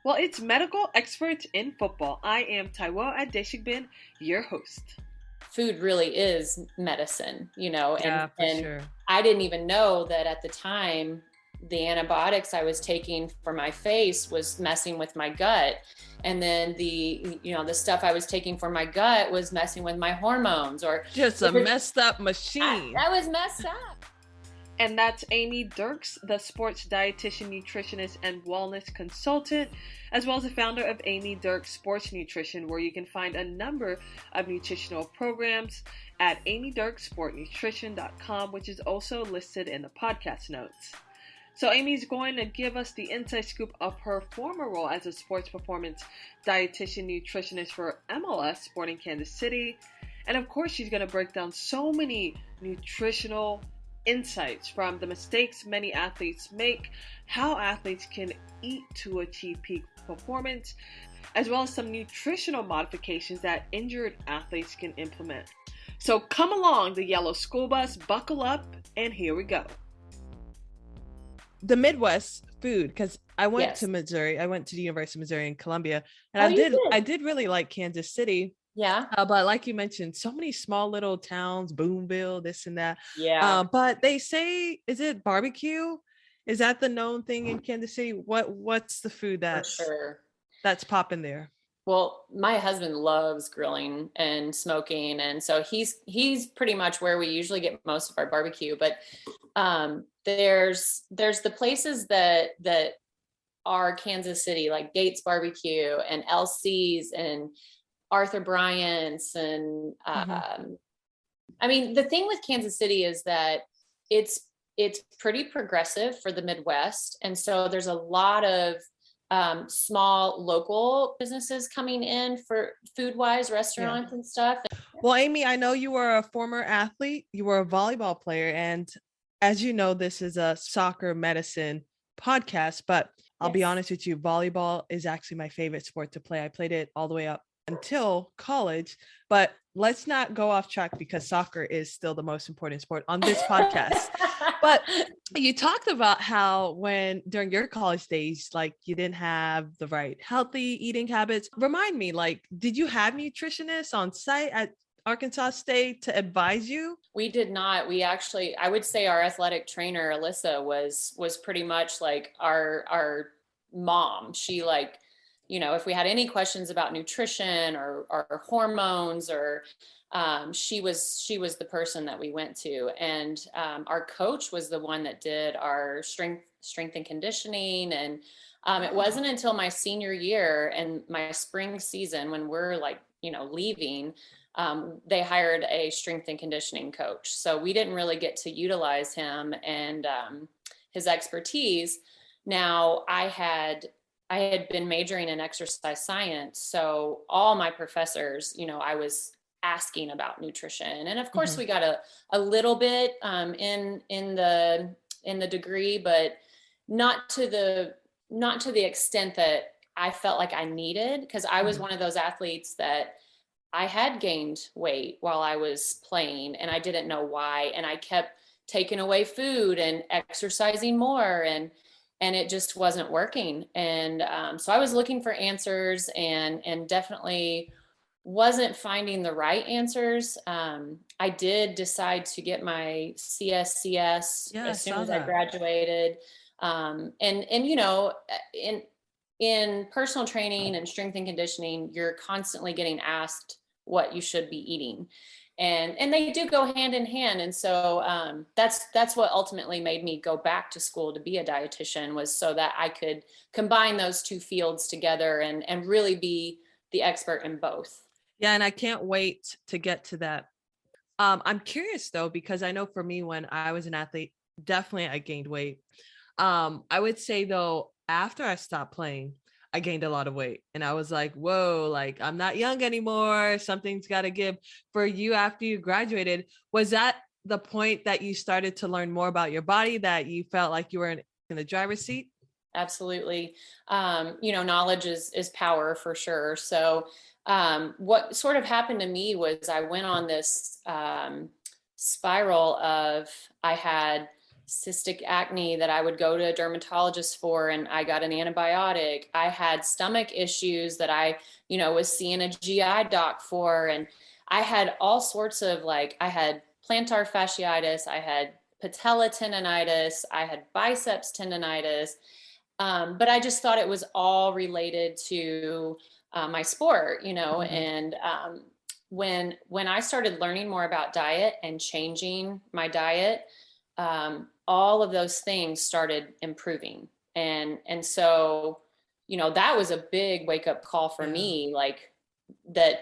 Well, it's Medical Experts in Football. I am Taiwo Adeshigbin, your host. Food really is medicine, and Yeah, for and sure. I didn't even know that at the time the antibiotics I was taking for my face was messing with my gut. And then the stuff I was taking for my gut was messing with my hormones, or Just a messed up machine. that was messed up. And that's Amy Dirks, the sports dietitian-nutritionist and wellness consultant, as well as the founder of Amy Dirks Sports Nutrition, where you can find a number of nutritional programs at amydirksportnutrition.com, which is also listed in the podcast notes. So Amy's going to give us the inside scoop of her former role as a sports performance dietitian-nutritionist for MLS Sporting Kansas City. And of course, she's going to break down so many nutritional insights from the mistakes many athletes make, how athletes can eat to achieve peak performance, as well as some nutritional modifications that injured athletes can implement. So come along, the yellow school bus, buckle up, and here we go. The Midwest food, because I went to Missouri. I went to the University of Missouri in Columbia, and I did really like Kansas City. Yeah. But like you mentioned, so many small little towns, Boonville, this and that. Yeah. But they say, is it barbecue? Is that the known thing in Kansas City? What's the food that's popping there? Well, my husband loves grilling and smoking, and so he's pretty much where we usually get most of our barbecue. But there's the places that are Kansas City, like Gates Barbecue and LC's and Arthur Bryant's, and I mean, the thing with Kansas City is that it's pretty progressive for the Midwest, and so there's a lot of small local businesses coming in for food-wise restaurants and stuff. Well, Amy, I know you were a former athlete. You were a volleyball player, and as you know, this is a soccer medicine podcast, but I'll be honest with you, volleyball is actually my favorite sport to play. I played it all the way up until college, but let's not go off track because soccer is still the most important sport on this podcast. But you talked about how during your college days, like you didn't have the right healthy eating habits. Remind me, like, did you have nutritionists on site at Arkansas State to advise you? We did not. We actually, I would say our athletic trainer, Alyssa, was pretty much like our mom. She if we had any questions about nutrition or hormones, or she was the person that we went to. And our coach was the one that did our strength and conditioning. And it wasn't until my senior year and my spring season, when we're leaving, they hired a strength and conditioning coach. So we didn't really get to utilize him and his expertise. Now, I had been majoring in exercise science, so all my professors, I was asking about nutrition, and of course we got a little bit in the degree, but not to the extent that I felt like I needed, because I was one of those athletes that I had gained weight while I was playing, and I didn't know why, and I kept taking away food and exercising more, and it just wasn't working. And so I was looking for answers, and definitely wasn't finding the right answers. I did decide to get my CSCS as soon as I graduated. In personal training and strength and conditioning, you're constantly getting asked what you should be eating. And they do go hand in hand. And so that's what ultimately made me go back to school to be a dietitian, was so that I could combine those two fields together and really be the expert in both. Yeah, and I can't wait to get to that. I'm curious though, because I know for me, when I was an athlete, definitely I gained weight. I would say though, after I stopped playing, I gained a lot of weight, and I was like, whoa, like I'm not young anymore. Something's got to give. For you, after you graduated, was that the point that you started to learn more about your body, that you felt like you were in the driver's seat? Absolutely. Knowledge is power, for sure. So what sort of happened to me was I went on this spiral of, I had cystic acne that I would go to a dermatologist for, and I got an antibiotic. I had stomach issues that I, was seeing a GI doc for. And I had all sorts of I had plantar fasciitis, I had patella tendonitis, I had biceps tendonitis. But I just thought it was all related to my sport, and when I started learning more about diet and changing my diet, all of those things started improving. And so, that was a big wake up call for me, that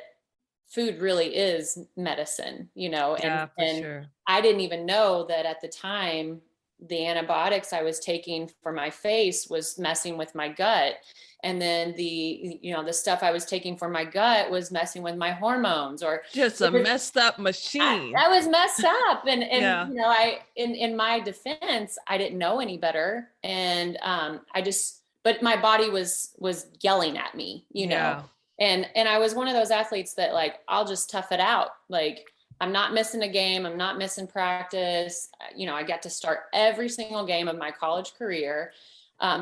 food really is medicine, and Sure. I didn't even know that at the time, the antibiotics I was taking for my face was messing with my gut. And then the stuff I was taking for my gut was messing with my hormones, or Just a messed up machine. I was messed up. And Yeah. In my defense, I didn't know any better. And but my body was yelling at me, Yeah. and I was one of those athletes that I'll just tough it out. I'm not missing a game. I'm not missing practice. I got to start every single game of my college career.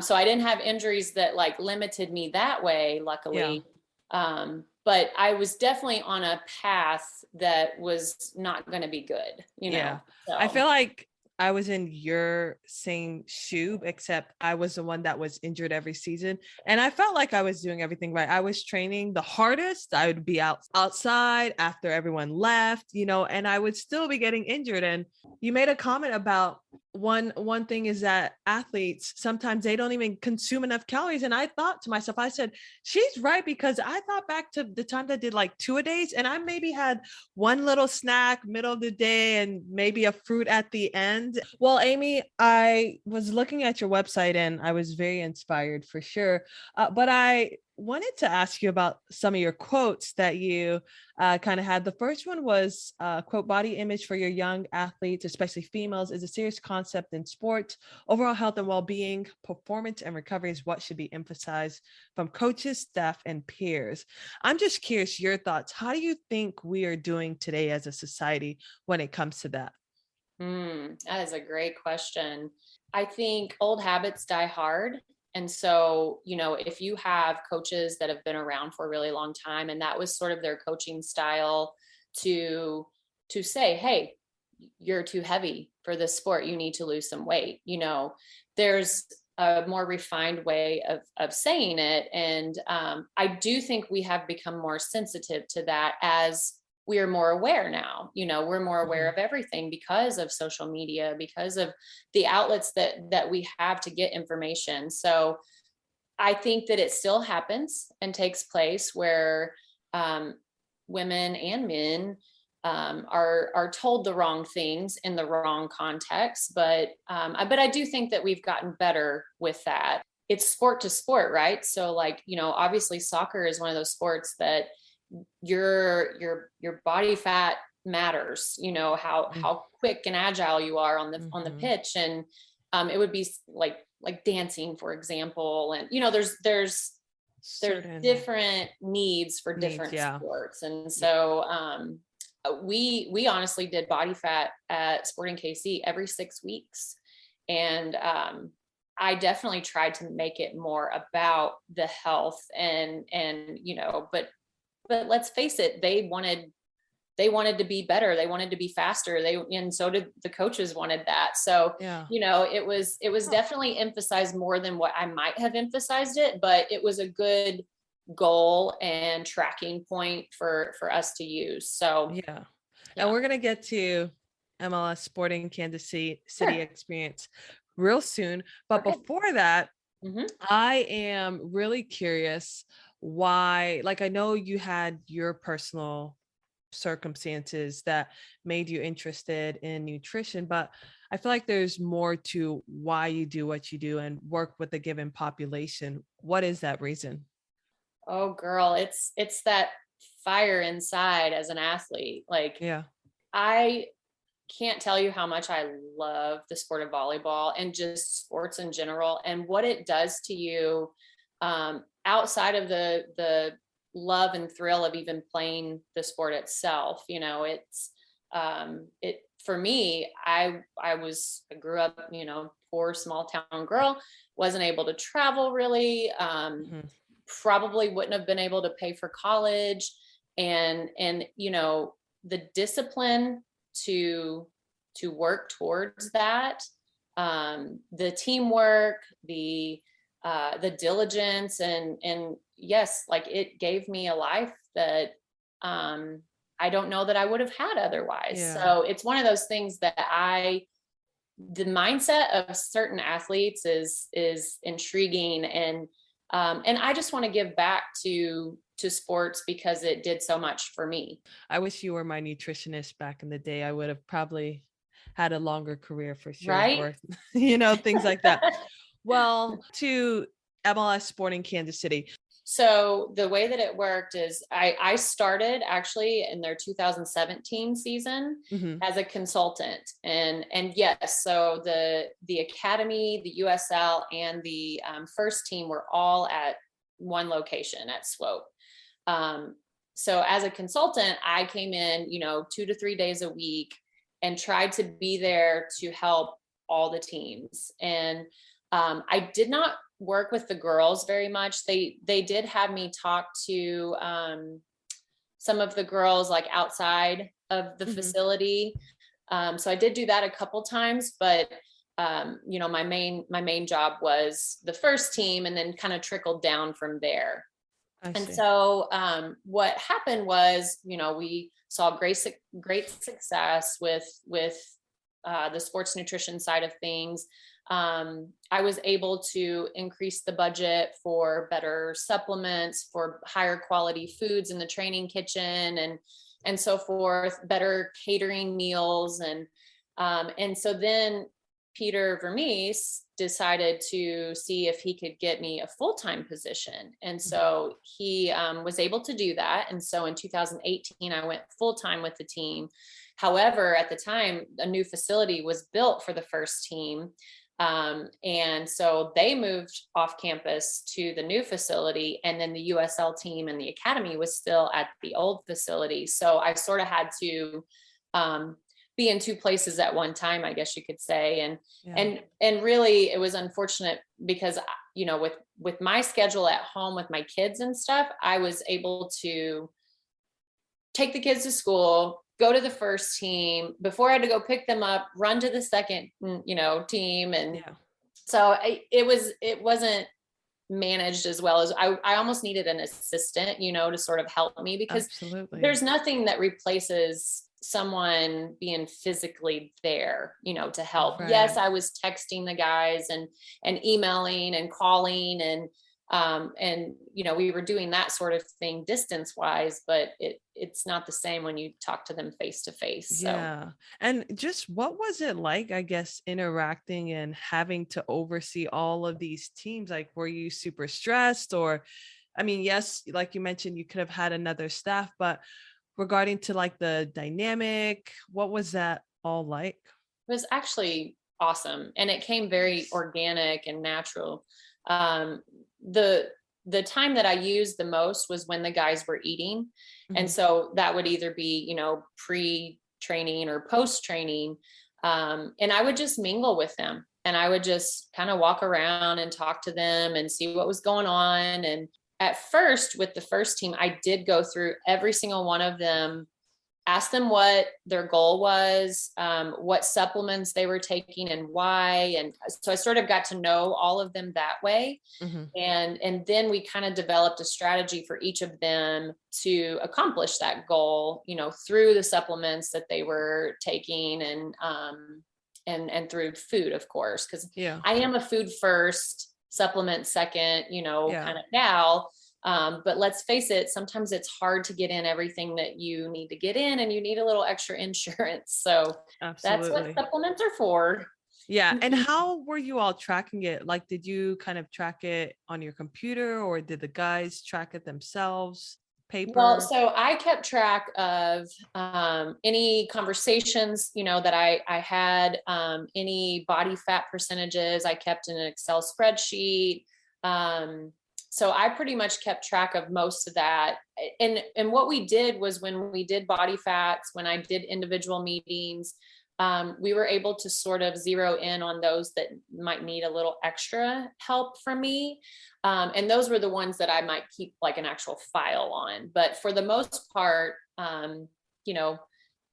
So I didn't have injuries that limited me that way, luckily. Yeah. But I was definitely on a path that was not going to be good, Yeah. So. I feel like I was in your same shoe, except I was the one that was injured every season. And I felt like I was doing everything right. I was training the hardest. I would be outside after everyone left, and I would still be getting injured. And you made a comment about one thing is that athletes, sometimes they don't even consume enough calories. And I thought to myself, I said, she's right, because I thought back to the time that I did 2-a-days, and I maybe had one little snack middle of the day and maybe a fruit at the end. Well, Amy, I was looking at your website and I was very inspired for sure. But I wanted to ask you about some of your quotes that you kind of had. The first one was, quote, body image for your young athletes, especially females, is a serious concept in sport. Overall health and well-being, performance and recovery is what should be emphasized from coaches, staff, and peers. I'm just curious, your thoughts. How do you think we are doing today as a society when it comes to that? That is a great question. I think old habits die hard. And so, if you have coaches that have been around for a really long time, and that was sort of their coaching style to say, hey, you're too heavy for this sport, you need to lose some weight. There's a more refined way of saying it. And I do think we have become more sensitive to that as we are more aware now. We're more aware of everything because of social media, because of the outlets that we have to get information. So I think that it still happens and takes place where women and men are told the wrong things in the wrong context. But I do think that we've gotten better with that. It's sport to sport, right? So obviously soccer is one of those sports that your body fat matters, how quick and agile you are on the pitch. And it would be like dancing, for example. And there's different needs for different sports. And so we honestly did body fat at Sporting KC every 6 weeks. And I definitely tried to make it more about the health and but let's face it, they wanted to be better. They wanted to be faster. And so did the coaches wanted that. So, it was definitely emphasized more than what I might have emphasized it, but it was a good goal and tracking point for us to use. So, And we're going to get to MLS Sporting Kansas City experience real soon. But before that, I am really curious why, I know you had your personal circumstances that made you interested in nutrition, but I feel like there's more to why you do what you do and work with a given population. What is that reason? Oh, girl, it's that fire inside as an athlete. I can't tell you how much I love the sport of volleyball and just sports in general, and what it does to you outside of the love and thrill of even playing the sport itself. it, for me, I grew up, poor small town girl, wasn't able to travel really, probably wouldn't have been able to pay for college, and the discipline to work towards that, the teamwork, the diligence, and yes, like it gave me a life that I don't know that I would have had otherwise. Yeah. So it's one of those things that the mindset of certain athletes is intriguing, and I just want to give back to sports because it did so much for me. I wish you were my nutritionist back in the day. I would have probably had a longer career for sure, Right? or things like that. Well, to MLS Sporting Kansas City. So the way that it worked is I started actually in their 2017 season as a consultant, and yes, so the academy, the USL, and the first team were all at one location at Swope. So as a consultant, I came in, 2 to 3 days a week and tried to be there to help all the teams. And I did not work with the girls very much. They did have me talk to some of the girls like outside of the facility. So I did do that a couple times, but my main job was the first team, and then kind of trickled down from there. And so what happened was, we saw great success with the sports nutrition side of things. I was able to increase the budget for better supplements, for higher quality foods in the training kitchen, and so forth, better catering meals. And so then Peter Vermees decided to see if he could get me a full-time position. And so he was able to do that. And so in 2018, I went full-time with the team. However, at the time, a new facility was built for the first team. And so they moved off campus to the new facility, and then the USL team and the academy was still at the old facility. So I sort of had to be in two places at one time, I guess you could say. And really it was unfortunate because, with my schedule at home with my kids and stuff, I was able to take the kids to school, go to the first team before I had to go pick them up, run to the second, team. And so it wasn't managed as well as I almost needed an assistant, to sort of help me, because there's nothing that replaces someone being physically there, to help. Right. Yes, I was texting the guys and emailing and calling and we were doing that sort of thing distance wise, but it's not the same when you talk to them face to face. Yeah. And just what was it like, I guess, interacting and having to oversee all of these teams? Like, were you super stressed? Or, I mean, yes, like you mentioned, you could have had another staff, but regarding to like the dynamic, what was that all like? It was actually awesome. And it came very organic and natural. The time that I used the most was when the guys were eating. And so that would either be, pre-training or post-training. And I would just mingle with them, and I would just kind of walk around and talk to them and see what was going on. And at first, with the first team, I did go through every single one of them, ask them what their goal was, what supplements they were taking and why. And so I sort of got to know all of them that way. And then we kind of developed a strategy for each of them to accomplish that goal, through the supplements that they were taking, and through food, of course, because I am a food first, supplement second, kind of gal. But let's face it, sometimes it's hard to get in everything that you need to get in, and you need a little extra insurance. So that's what supplements are for. Yeah. And how were you all tracking it? Like, did you kind of track it on your computer, or did the guys track it themselves? Paper? Well, so I kept track of any conversations, that I had, any body fat percentages. I kept in an Excel spreadsheet. so I pretty much kept track of most of that. And what we did was, when we did body fats, when I did individual meetings, we were able to sort of zero in on those that might need a little extra help from me. And those were the ones that I might keep like an actual file on. But for the most part, you know,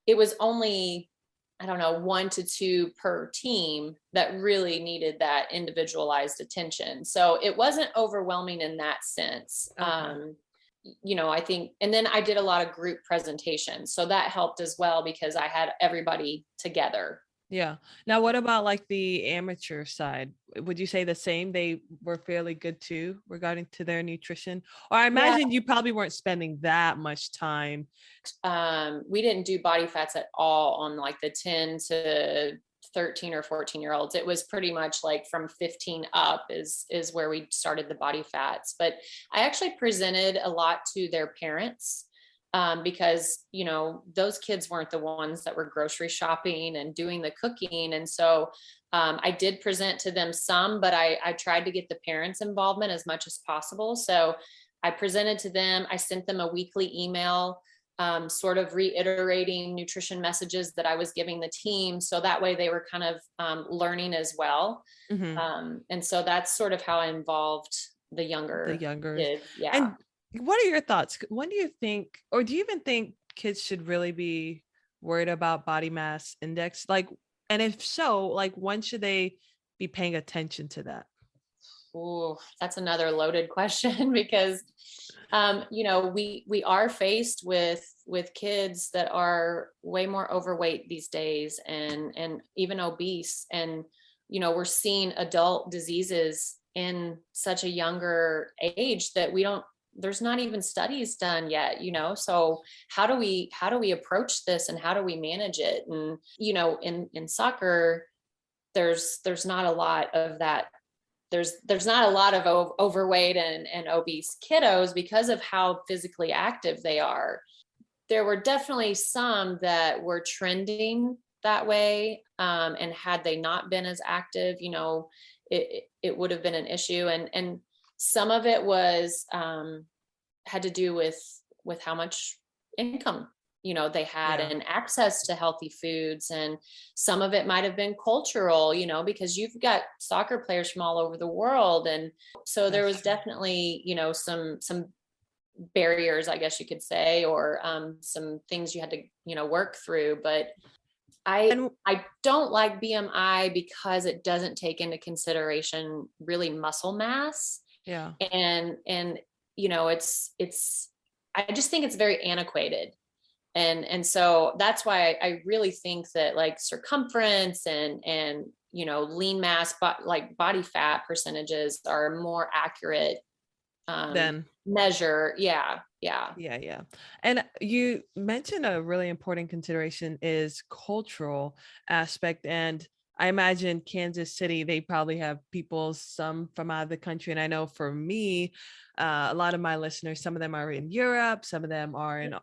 it was only, I don't know, 1 to 2 per team that really needed that individualized attention. So it wasn't overwhelming in that sense. Okay. You know, I think, and then I did a lot of group presentations. So that helped as well, because I had everybody together. Yeah. Now, what about like the amateur side? Would you say the same? They were fairly good too regarding to their nutrition? Or I imagine you probably weren't spending that much time. We didn't do body fats at all on like the 10 to 13 or 14-year-olds. It was pretty much like from 15 up is where we started the body fats. But I actually presented a lot to their parents. Because, you know, those kids weren't the ones that were grocery shopping and doing the cooking. And so I did present to them some, but I tried to get the parents' involvement as much as possible. So I presented to them. I sent them a weekly email, sort of reiterating nutrition messages that I was giving the team. So that way they were kind of learning as well. Mm-hmm. And so that's sort of how I involved the younger kids. Yeah. And what are your thoughts? When do you think, or do you even think kids should really be worried about body mass index? Like, and if so, like, when should they be paying attention to that? Oh, that's another loaded question because, you know, we are faced with kids that are way more overweight these days and even obese. And, you know, we're seeing adult diseases in such a younger age that there's not even studies done yet, you know? So how do we approach this and how do we manage it? And, you know, in soccer, there's not a lot of that. There's not a lot of overweight and obese kiddos because of how physically active they are. There were definitely some that were trending that way. And had they not been as active, you know, it would have been an issue. And some of it was had to do with how much income, you know, they had and access to healthy foods. And some of it might have been cultural, you know, because you've got soccer players from all over the world. And so there was definitely, you know, some barriers, I guess you could say, or some things you had to, you know, work through. But I don't like BMI because it doesn't take into consideration really muscle mass. Yeah. And, you know, it's, I just think it's very antiquated. And so that's why I really think that like circumference and, you know, lean mass, but like body fat percentages are more accurate than measure. Yeah. And you mentioned a really important consideration is cultural aspect. And I imagine Kansas City, they probably have people, some from out of the country. And I know for me, a lot of my listeners, some of them are in Europe, some of them are in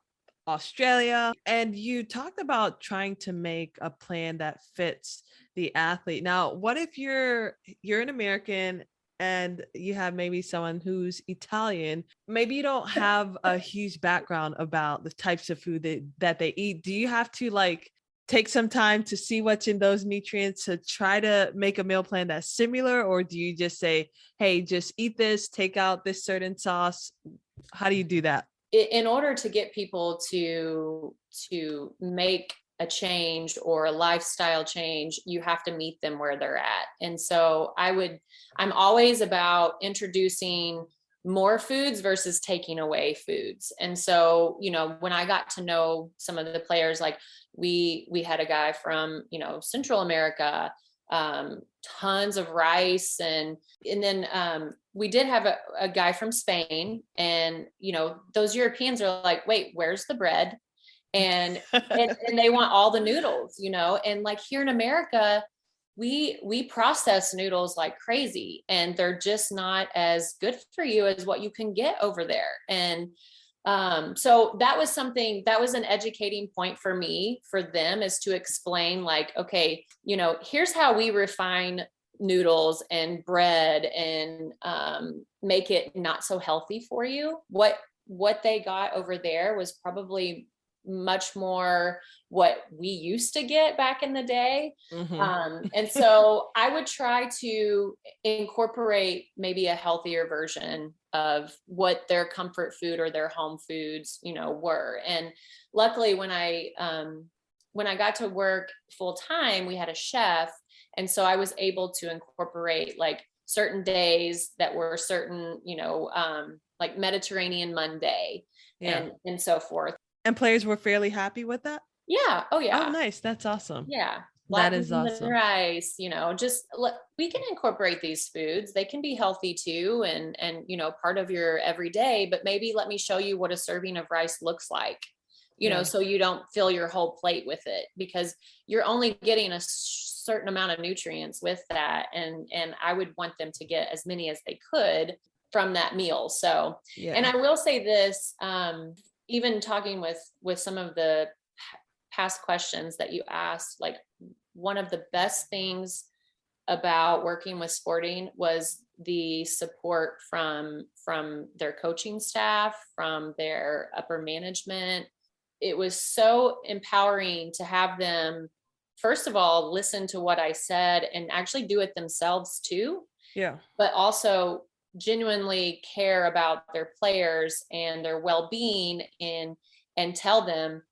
Australia. And you talked about trying to make a plan that fits the athlete. Now, what if you're an American and you have maybe someone who's Italian? Maybe you don't have a huge background about the types of food that they eat. Do you have to like take some time to see what's in those nutrients to try to make a meal plan that's similar? Or do you just say, hey, just eat this, take out this certain sauce? How do you do that? In order to get people to make a change or a lifestyle change, you have to meet them where they're at. And so I'm always about introducing more foods versus taking away foods. And so, you know, when I got to know some of the players, like we had a guy from, you know, Central America, tons of rice. And then we did have a guy from Spain, and, you know, those Europeans are like, wait, where's the bread? And they want all the noodles, you know, and like here in America, we process noodles like crazy, and they're just not as good for you as what you can get over there. And so that was an educating point for me, for them, is to explain like, okay, you know, here's how we refine noodles and bread and make it not so healthy for you. What they got over there was probably much more what we used to get back in the day. And so I would try to incorporate maybe a healthier version of what their comfort food or their home foods, were. And luckily when I got to work full time, we had a chef. And so I was able to incorporate like certain days that were certain, like Mediterranean Monday and so forth. And players were fairly happy with that? Yeah. Oh yeah. Oh, nice. That's awesome. Yeah. That is awesome. Rice, we can incorporate these foods. They can be healthy too. And, part of your everyday, but maybe let me show you what a serving of rice looks like, so you don't fill your whole plate with it, because you're only getting a certain amount of nutrients with that. And I would want them to get as many as they could from that meal. So, and I will say this, even talking with some of the past questions that you asked, like one of the best things about working with sporting was the support from their coaching staff, from their upper management. It was so empowering to have them, first of all, listen to what I said and actually do it themselves too. Yeah. But also genuinely care about their players and their well-being and tell them,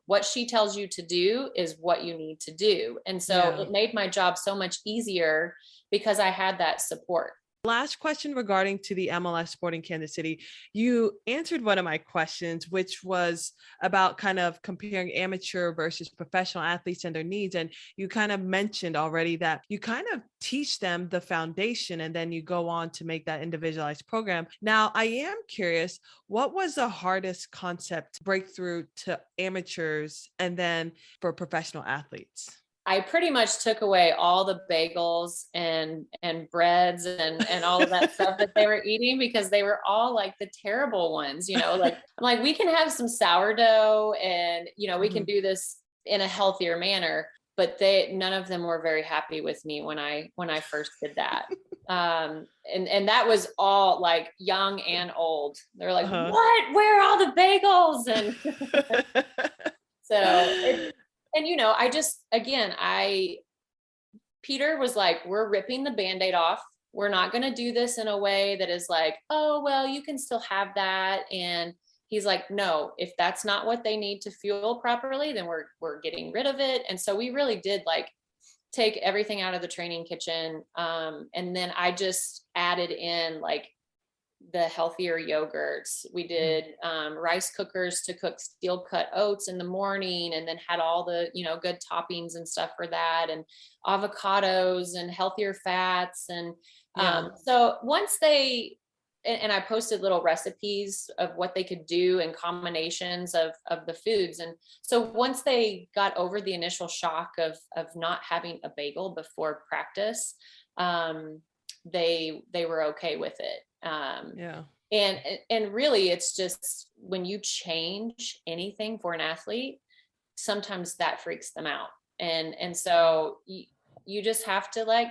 what she tells you to do is what you need to do. And so it made my job so much easier because I had that support. Last question regarding to the MLS Sporting Kansas City. You answered one of my questions, which was about kind of comparing amateur versus professional athletes and their needs. And you kind of mentioned already that you kind of teach them the foundation and then you go on to make that individualized program. Now, I am curious, what was the hardest concept breakthrough to amateurs and then for professional athletes? I pretty much took away all the bagels and breads and all of that stuff that they were eating, because they were all like the terrible ones, like I'm like, we can have some sourdough and, we can do this in a healthier manner, but none of them were very happy with me when I first did that. And that was all like young and old. They're like, what, where are all the bagels? And so I just, again, Peter was like, we're ripping the Band-Aid off. We're not going to do this in a way that is like, oh, well, you can still have that. And he's like, no, if that's not what they need to fuel properly, then we're getting rid of it. And so we really did like take everything out of the training kitchen. And then I just added in like the healthier yogurts. We did rice cookers to cook steel cut oats in the morning, and then had all the, good toppings and stuff for that, and avocados and healthier fats. And so once and I posted little recipes of what they could do and combinations of the foods. And so once they got over the initial shock of not having a bagel before practice, they were okay with it. And really it's just when you change anything for an athlete, sometimes that freaks them out. And so you just have to like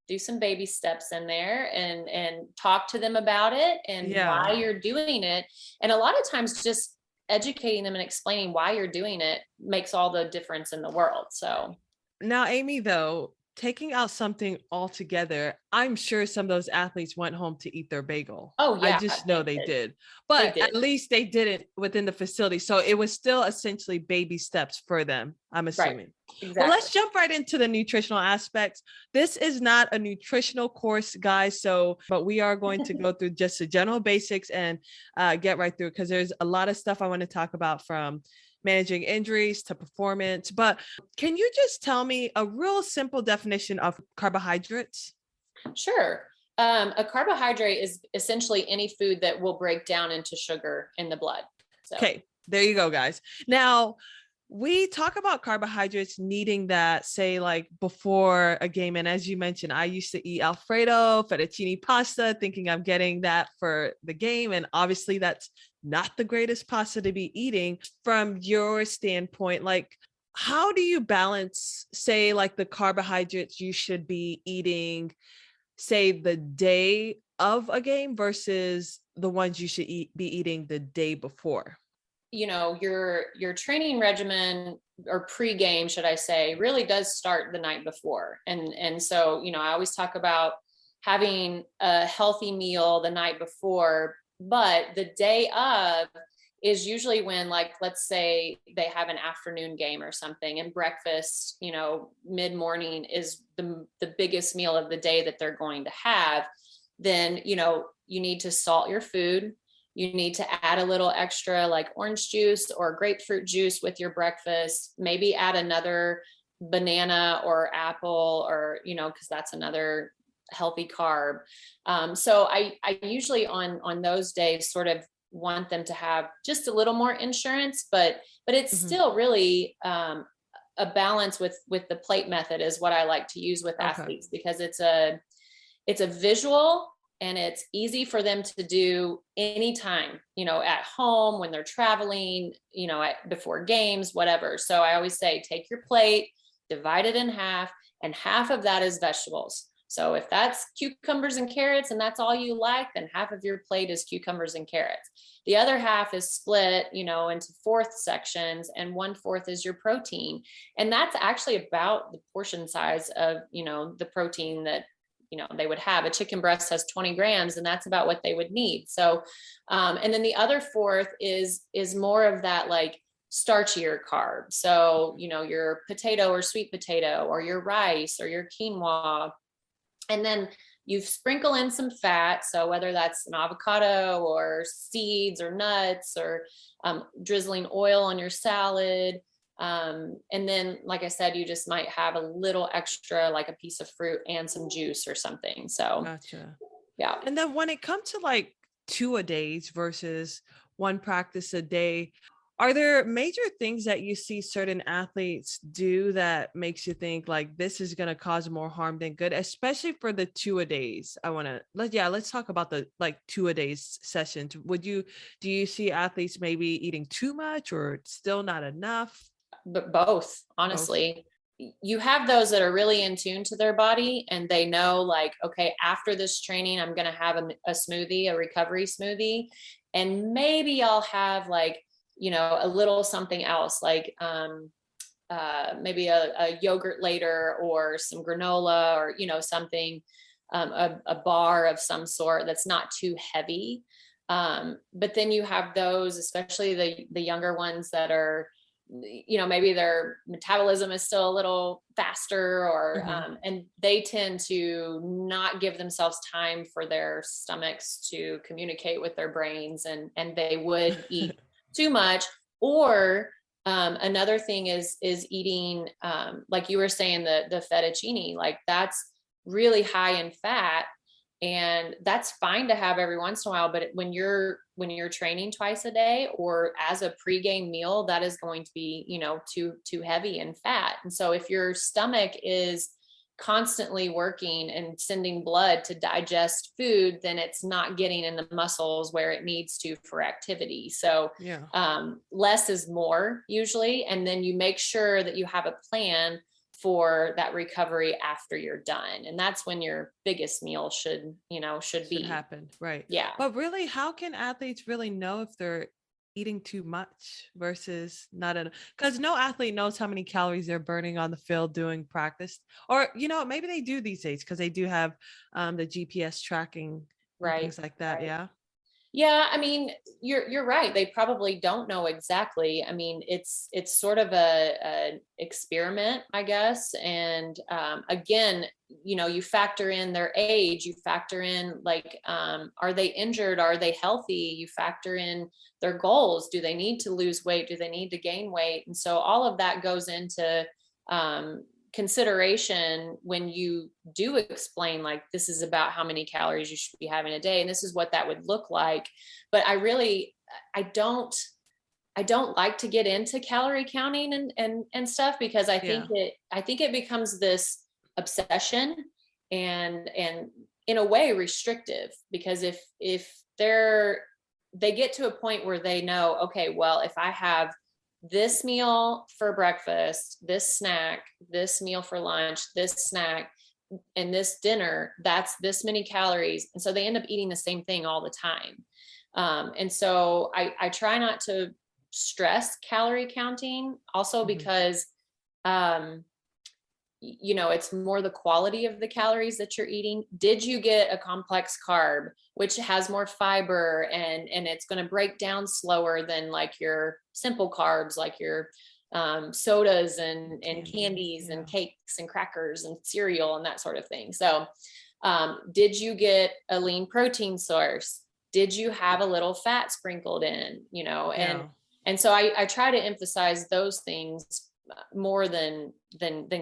do some baby steps in there and talk to them about it and why you're doing it. And a lot of times just educating them and explaining why you're doing it makes all the difference in the world. So now, Amy, though, taking out something altogether, I'm sure some of those athletes went home to eat their bagel. Oh yeah. I just know they did. But at least they did it within the facility. So it was still essentially baby steps for them, I'm assuming. Right. Exactly. Well, let's jump right into the nutritional aspects. This is not a nutritional course, guys. But we are going to go through just the general basics and get right through, because there's a lot of stuff I want to talk about, from managing injuries to performance. But can you just tell me a real simple definition of carbohydrates? Sure. A carbohydrate is essentially any food that will break down into sugar in the blood. So. Okay, there you go, guys. Now, we talk about carbohydrates needing that, say, like before a game. And as you mentioned, I used to eat Alfredo, fettuccine pasta, thinking I'm getting that for the game. And obviously that's not the greatest pasta to be eating. From your standpoint, like, how do you balance, say, like the carbohydrates you should be eating, say, the day of a game versus the ones you should be eating the day before? Your training regimen, or pre-game, should I say, really does start the night before. And so, I always talk about having a healthy meal the night before, but the day of is usually when, like, let's say they have an afternoon game or something, and breakfast, mid-morning is the biggest meal of the day that they're going to have. Then, you need to salt your food. You need to add a little extra, like orange juice or grapefruit juice with your breakfast. Maybe add another banana or apple, or, because that's another healthy carb. So I usually on those days sort of want them to have just a little more insurance, but it's still really a balance with the plate method is what I like to use with athletes, because it's a visual, and it's easy for them to do anytime, at home, when they're traveling, before games, whatever. So I always say, take your plate, divide it in half, and half of that is vegetables. So if that's cucumbers and carrots and that's all you like, then half of your plate is cucumbers and carrots. The other half is split, into fourth sections, and 1/4 is your protein. And that's actually about the portion size of, the protein that they would have. A chicken breast has 20 grams, and that's about what they would need. So, and then the other 1/4 is more of that, like, starchier carb. So, your potato or sweet potato, or your rice, or your quinoa. And then you sprinkle in some fat. So whether that's an avocado or seeds or nuts, or drizzling oil on your salad. And then, like I said, you just might have a little extra, like a piece of fruit and some juice or something. So, gotcha. Yeah. And then when it comes to like 2-a-days versus one practice a day, are there major things that you see certain athletes do that makes you think like this is going to cause more harm than good, especially for the 2-a-days? Let's talk about the like 2-a-days sessions. Do you see athletes maybe eating too much or still not enough? But both, honestly. You have those that are really in tune to their body, and they know, like, okay, after this training, I'm going to have a smoothie, a recovery smoothie. And maybe I'll have, like, a little something else, like maybe a yogurt later, or some granola, or, something, a bar of some sort that's not too heavy. But then you have those, especially the younger ones that are, maybe their metabolism is still a little faster, or, and they tend to not give themselves time for their stomachs to communicate with their brains, and they would eat too much. Or, another thing is eating, like you were saying, the fettuccine, like that's really high in fat, and that's fine to have every once in a while. But when you're training twice a day, or as a pregame meal, that is going to be, too heavy in fat. And so if your stomach is constantly working and sending blood to digest food, then it's not getting in the muscles where it needs to for activity. So less is more usually. And then you make sure that you have a plan for that recovery after you're done. And that's when your biggest meal should happen. Right. Yeah. But really, how can athletes really know if they're eating too much versus not enough? Because no athlete knows how many calories they're burning on the field doing practice. Or, maybe they do these days because they do have the GPS tracking, and things like that. Right. Yeah. Yeah, I mean, you're right. They probably don't know exactly. I mean, it's sort of a experiment, I guess. And again, you factor in their age, you factor in, like, are they injured? Are they healthy? You factor in their goals. Do they need to lose weight? Do they need to gain weight? And so all of that goes into consideration when you do explain, like, this is about how many calories you should be having a day, and this is what that would look like. But I don't like to get into calorie counting and stuff, because I think it becomes this obsession, and in a way restrictive, because if they get to a point where they know, okay, well, if I have this meal for breakfast, this snack, this meal for lunch, this snack, and this dinner, that's this many calories. And so they end up eating the same thing all the time. And so I try not to stress calorie counting also because, it's more the quality of the calories that you're eating. Did you get a complex carb, which has more fiber and it's going to break down slower than like your simple carbs, like your sodas and candies and cakes and crackers and cereal and that sort of thing. So did you get a lean protein source? Did you have a little fat sprinkled in, and so I try to emphasize those things more than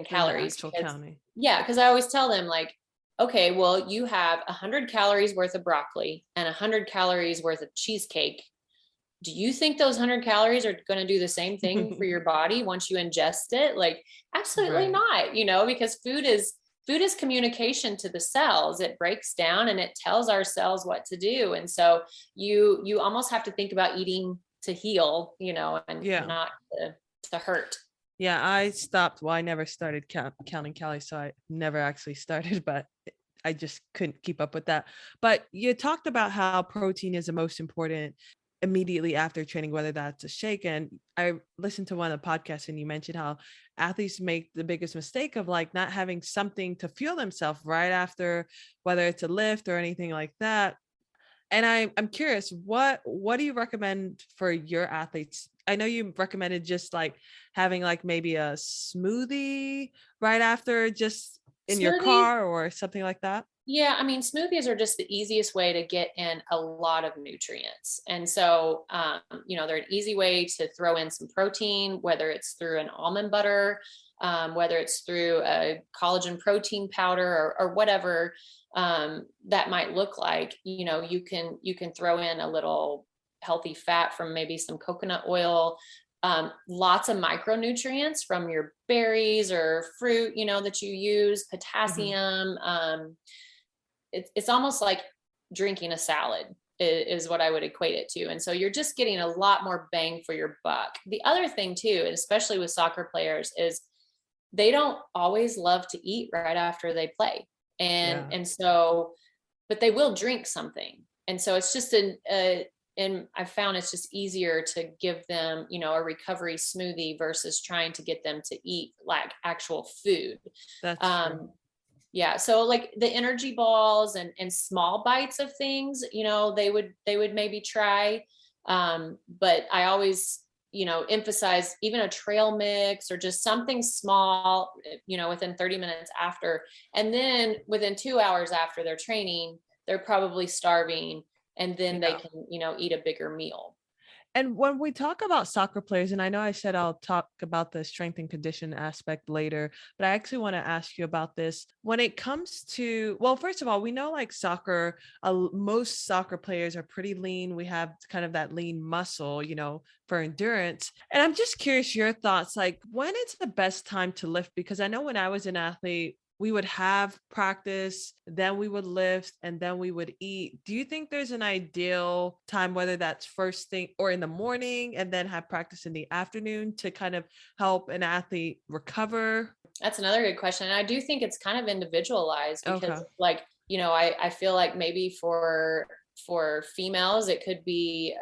calories. Because I always tell them like, okay, well, you have 100 calories worth of broccoli and 100 calories worth of cheesecake. Do you think those 100 calories are going to do the same thing for your body once you ingest it? Like, absolutely not, because food is communication to the cells. It breaks down and it tells our cells what to do. And so you almost have to think about eating to heal, and not to hurt. Yeah, I stopped. Well, I never started counting calories, so I never actually started, but I just couldn't keep up with that. But you talked about how protein is the most important immediately after training, whether that's a shake. And I listened to one of the podcasts and you mentioned how athletes make the biggest mistake of like not having something to fuel themselves right after, whether it's a lift or anything like that. And I'm curious, what do you recommend for your athletes? I know you recommended just like having like maybe a smoothie right after, just in your car or something like that. Yeah. I mean, smoothies are just the easiest way to get in a lot of nutrients. And so, they're an easy way to throw in some protein, whether it's through an almond butter, whether it's through a collagen protein powder or whatever that might look like. You can throw in a little healthy fat from maybe some coconut oil, lots of micronutrients from your berries or fruit, that you use, potassium. It's almost like drinking a salad is what I would equate it to. And so you're just getting a lot more bang for your buck. The other thing too, and especially with soccer players, is they don't always love to eat right after they play. And so, but they will drink something. And so it's just and I found it's just easier to give them, a recovery smoothie versus trying to get them to eat like actual food. That's true. Yeah. So like the energy balls and small bites of things, they would maybe try. But I always, emphasize even a trail mix or just something small, within 30 minutes after. And then within 2 hours after their training, they're probably starving. And then they can, eat a bigger meal. And when we talk about soccer players, and I know I said I'll talk about the strength and condition aspect later, but I actually want to ask you about this. When it comes to, well, first of all, we know like soccer, most soccer players are pretty lean. We have kind of that lean muscle, for endurance. And I'm just curious your thoughts, like when is the best time to lift? Because I know when I was an athlete, we would have practice, then we would lift, and then we would eat. Do you think there's an ideal time, whether that's first thing or in the morning, and then have practice in the afternoon to kind of help an athlete recover? That's another good question. And I do think it's kind of individualized because I feel like maybe for females, it could be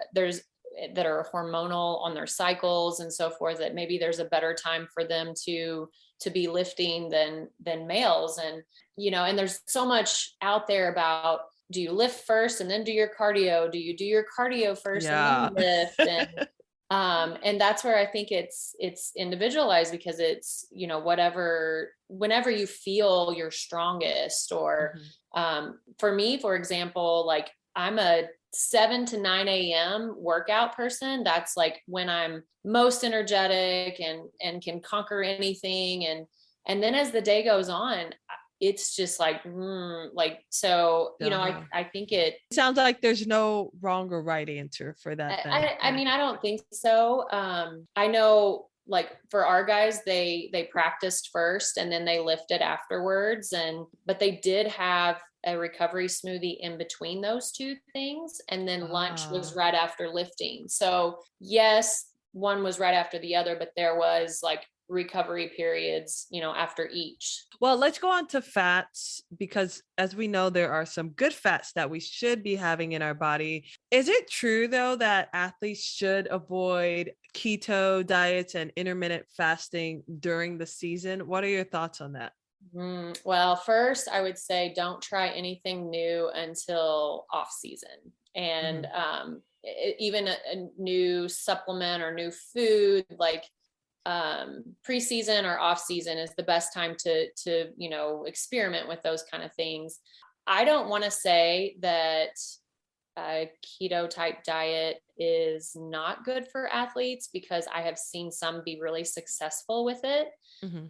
that are hormonal on their cycles and so forth, that maybe there's a better time for them to be lifting than males. And, and there's so much out there about, do you lift first and then do your cardio? Do you do your cardio first and then lift? And that's where I think it's individualized, because it's, whenever you feel your strongest, or for me, for example, like I'm a 7 to 9 a.m. workout person. That's like when I'm most energetic and can conquer anything. And then as the day goes on, it's just like, so, I think it sounds like there's no wrong or right answer for that. I mean, I don't think so. I know, like for our guys, they practiced first and then they lifted afterwards. But they did have a recovery smoothie in between those two things. And then lunch was right after lifting. So yes, one was right after the other, but there was like recovery periods, after each. Well, let's go on to fats, because as we know, there are some good fats that we should be having in our body. Is it true though that athletes should avoid keto diets and intermittent fasting during the season? What are your thoughts on that? Well, first I would say don't try anything new until off season. And even a new supplement or new food, like preseason or off season is the best time to experiment with those kind of things. I don't want to say that a keto type diet is not good for athletes, because I have seen some be really successful with it.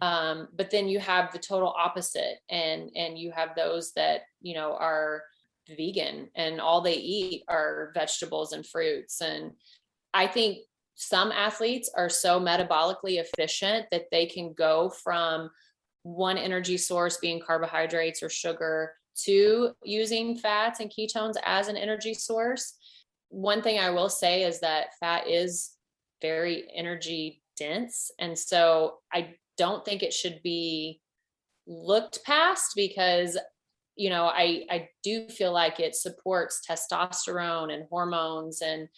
But then you have the total opposite, and you have those that are vegan and all they eat are vegetables and fruits. And I think some athletes are so metabolically efficient that they can go from one energy source being carbohydrates or sugar to using fats and ketones as an energy source. One thing I will say is that fat is very energy dense. And so I don't think it should be looked past, because I do feel like it supports testosterone and hormones, and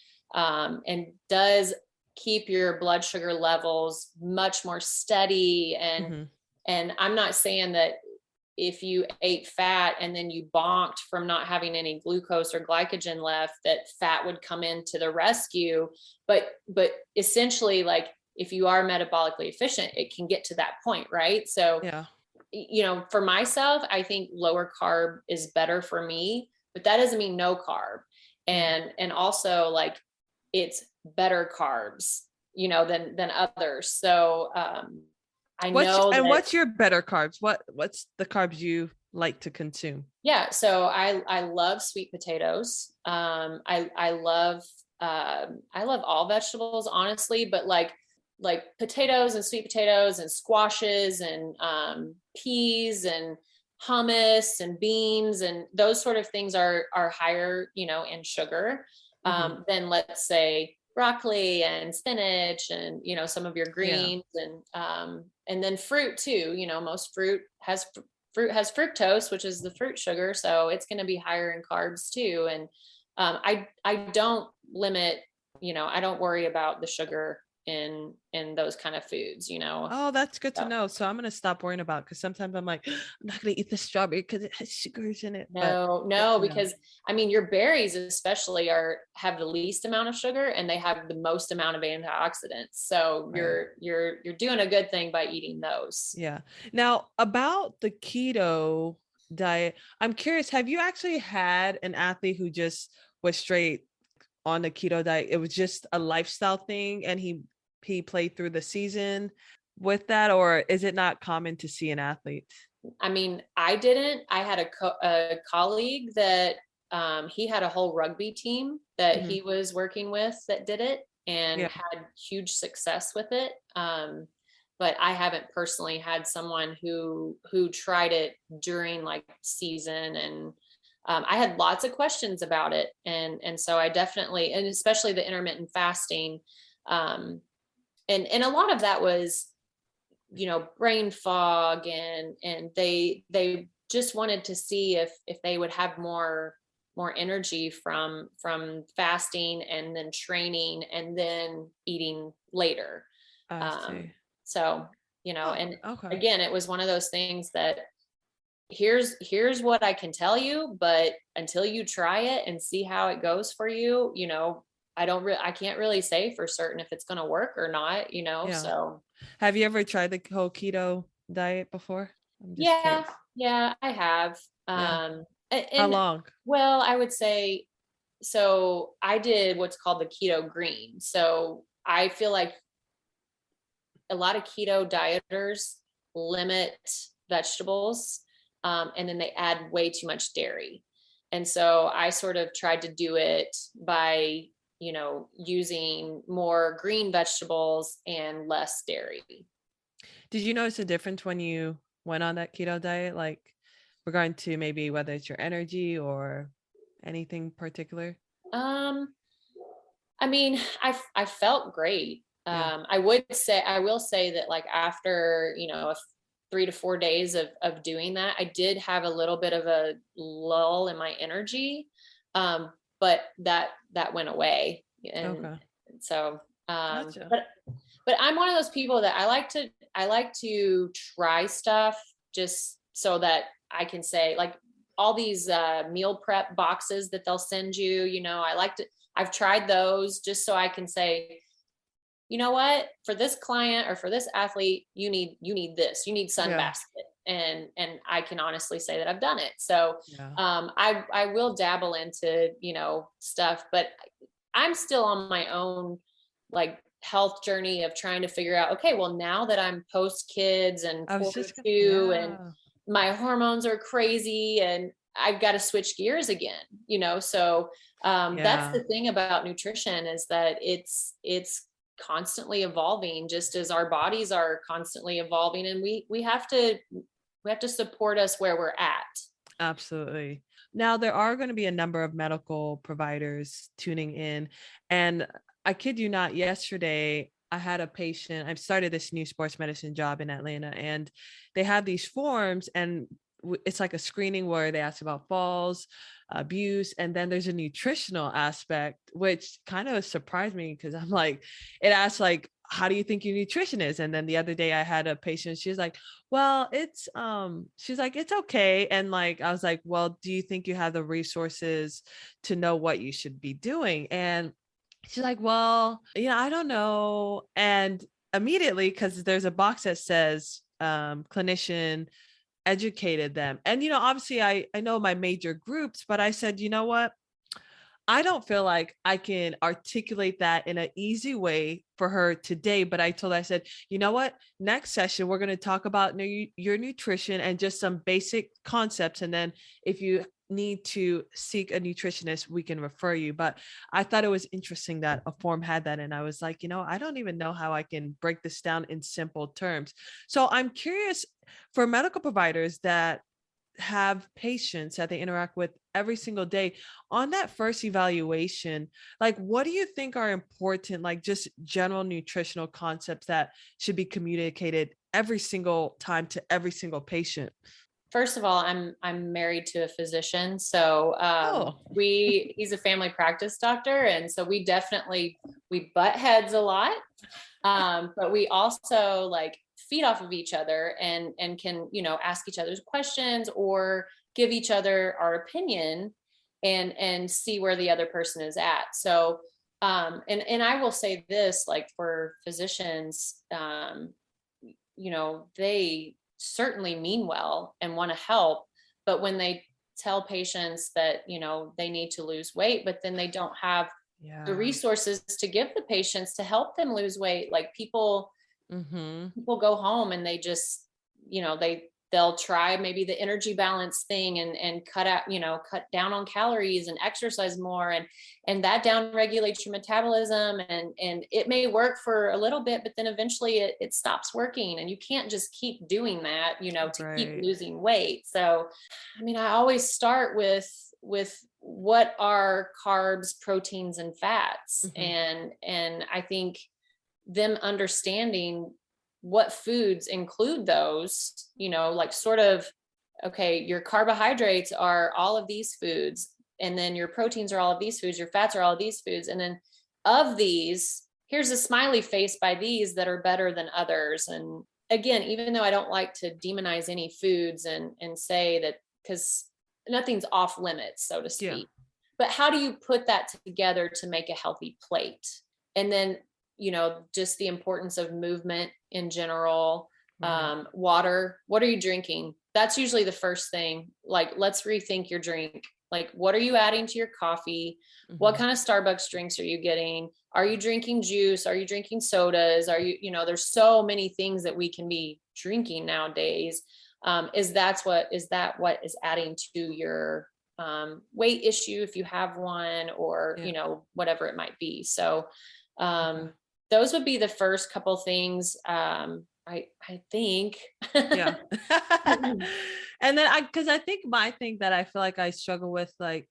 does keep your blood sugar levels much more steady. And I'm not saying that if you ate fat and then you bonked from not having any glucose or glycogen left, that fat would come into the rescue. But essentially, like, if you are metabolically efficient, it can get to that point, right? So, for myself, I think lower carb is better for me, but that doesn't mean no carb. And also, like, it's better carbs, than others. So, what's your better carbs? What's the carbs you like to consume? Yeah. So I love sweet potatoes. I love all vegetables, honestly, but like potatoes and sweet potatoes and squashes and peas and hummus and beans and those sort of things are higher, in sugar than, let's say, broccoli and spinach and, some of your greens and then fruit too. Most fruit has fructose, which is the fruit sugar. So it's going to be higher in carbs too. And I don't limit, I don't worry about the sugar in those kind of foods, Oh, that's good to know. So I'm going to stop worrying about, because sometimes I'm like, I'm not going to eat the strawberry because it has sugars in it. No, because I mean, your berries especially have the least amount of sugar, and they have the most amount of antioxidants. So you're doing a good thing by eating those. Yeah. Now, about the keto diet, I'm curious, have you actually had an athlete who just was straight on the keto diet? It was just a lifestyle thing, and he played through the season with that, or is it not common to see an athlete? I mean, I didn't. I had a colleague that he had a whole rugby team that he was working with that did it and had huge success with it. But I haven't personally had someone who tried it during like season, and I had lots of questions about it. And so I definitely, and especially the intermittent fasting, and a lot of that was, brain fog, and they just wanted to see if they would have more energy from fasting and then training and then eating later. So, and again, it was one of those things that here's what I can tell you, but until you try it and see how it goes for you, I can't really say for certain if it's going to work or not, so. Have you ever tried the whole keto diet before? Yeah, I have. And how long? Well, I would say, so I did what's called the keto green. So I feel like a lot of keto dieters limit vegetables, and then they add way too much dairy. And so I sort of tried to do it by, using more green vegetables and less dairy. Did you notice a difference when you went on that keto diet, like regarding to maybe whether it's your energy or anything particular? I mean, I felt great. I will say that like after, 3 to 4 days of doing that, I did have a little bit of a lull in my energy. But that went away. And so, Gotcha. but I'm one of those people that I like to try stuff just so that I can say, like, all these meal prep boxes that they'll send you, I've tried those just so I can say, you know what, for this client or for this athlete, you need this, you need Sunbasket. And I can honestly say that I've done it. So, I will dabble into, stuff, but I'm still on my own, like, health journey of trying to figure out, okay, well, now that I'm post kids and 42 and my hormones are crazy and I've got to switch gears again, so, that's the thing about nutrition, is that it's constantly evolving, just as our bodies are constantly evolving, and we have to support us where we're at. Absolutely. Now, there are going to be a number of medical providers tuning in, and I kid you not, yesterday I had a patient. I've started this new sports medicine job in Atlanta, and they have these forms, and it's like a screening where they ask about falls, abuse, and then there's a nutritional aspect, which kind of surprised me because I'm like, it asks like, how do you think your nutrition is? And then the other day I had a patient, she's like, well, she's like, it's okay. And like, I was like, well, do you think you have the resources to know what you should be doing? And she's like, well, I don't know. And immediately, because there's a box that says clinician educated them. And, obviously I know my major groups, but I said, you know what? I don't feel like I can articulate that in an easy way for her today. But I said, you know what? Next session, we're going to talk about your nutrition and just some basic concepts. And then if you need to seek a nutritionist, we can refer you. But I thought it was interesting that a form had that. And I was like, I don't even know how I can break this down in simple terms. So I'm curious, for medical providers that have patients that they interact with every single day, on that first evaluation, like, what do you think are important, like just general nutritional concepts that should be communicated every single time to every single patient? First of all, I'm married to a physician, so he's a family practice doctor, and so we butt heads a lot, but we also like feed off of each other and can ask each other's questions or give each other our opinion and see where the other person is at. So and I will say this, like, for physicians, they certainly mean well and want to help, but when they tell patients that they need to lose weight, but then they don't have the resources to give the patients to help them lose weight, like people go home and they just they'll try maybe the energy balance thing and cut down on calories and exercise more, and that down regulates your metabolism, and it may work for a little bit, but then eventually it stops working, and you can't just keep doing that to keep losing weight. So I always start with what are carbs, proteins, and fats, and I think them understanding what foods include those, like sort of, okay, your carbohydrates are all of these foods, and then your proteins are all of these foods, your fats are all of these foods, and then of these, here's a smiley face by these that are better than others. And again, even though I don't like to demonize any foods and say that, because nothing's off limits, so to speak, but how do you put that together to make a healthy plate? And then just the importance of movement in general, water. What are you drinking? That's usually the first thing. Like, let's rethink your drink. Like, what are you adding to your coffee? What kind of Starbucks drinks are you getting? Are you drinking juice? Are you drinking sodas? Are you, there's so many things that we can be drinking nowadays. Is that what is adding to your weight issue, if you have one, or, whatever it might be. So, those would be the first couple things. I think. And then because I think my thing that I feel like I struggle with, like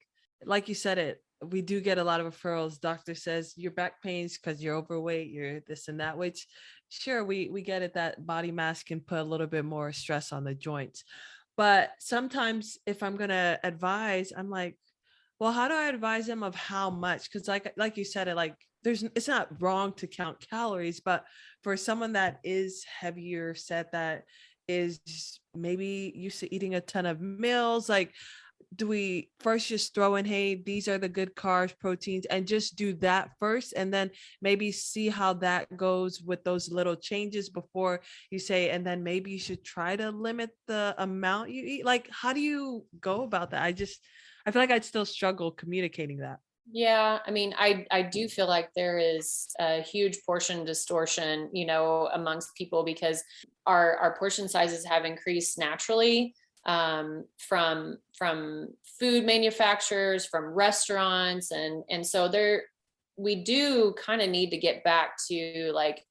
you said it, we do get a lot of referrals. Doctor says your back pains because you're overweight, you're this and that, which sure, we get it that body mass can put a little bit more stress on the joints. But sometimes if I'm going to advise, I'm like, well, how do I advise them of how much? Because like you said, it's not wrong to count calories, but for someone that is heavier set, that is maybe used to eating a ton of meals, like, do we first just throw in, hey, these are the good carbs, proteins, and just do that first, and then maybe see how that goes with those little changes before you say, and then maybe you should try to limit the amount you eat? Like, how do you go about that? I feel like I'd still struggle communicating that. Yeah, I mean, I do feel like there is a huge portion distortion, amongst people, because our portion sizes have increased naturally, from food manufacturers, from restaurants, and so we do kind of need to get back to like,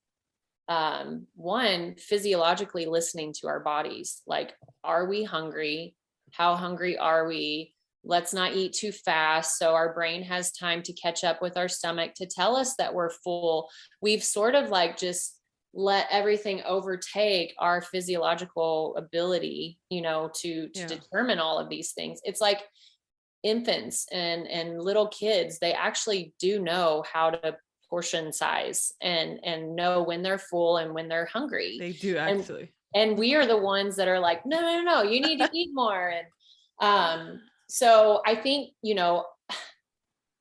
one, physiologically listening to our bodies. Like, are we hungry? How hungry are we? Let's not eat too fast, so our brain has time to catch up with our stomach to tell us that we're full. We've sort of like just let everything overtake our physiological ability, to determine all of these things. It's like infants and little kids, they actually do know how to portion size and know when they're full and when they're hungry. They do, actually. And we are the ones that are like, no, you need to eat more. And so I think,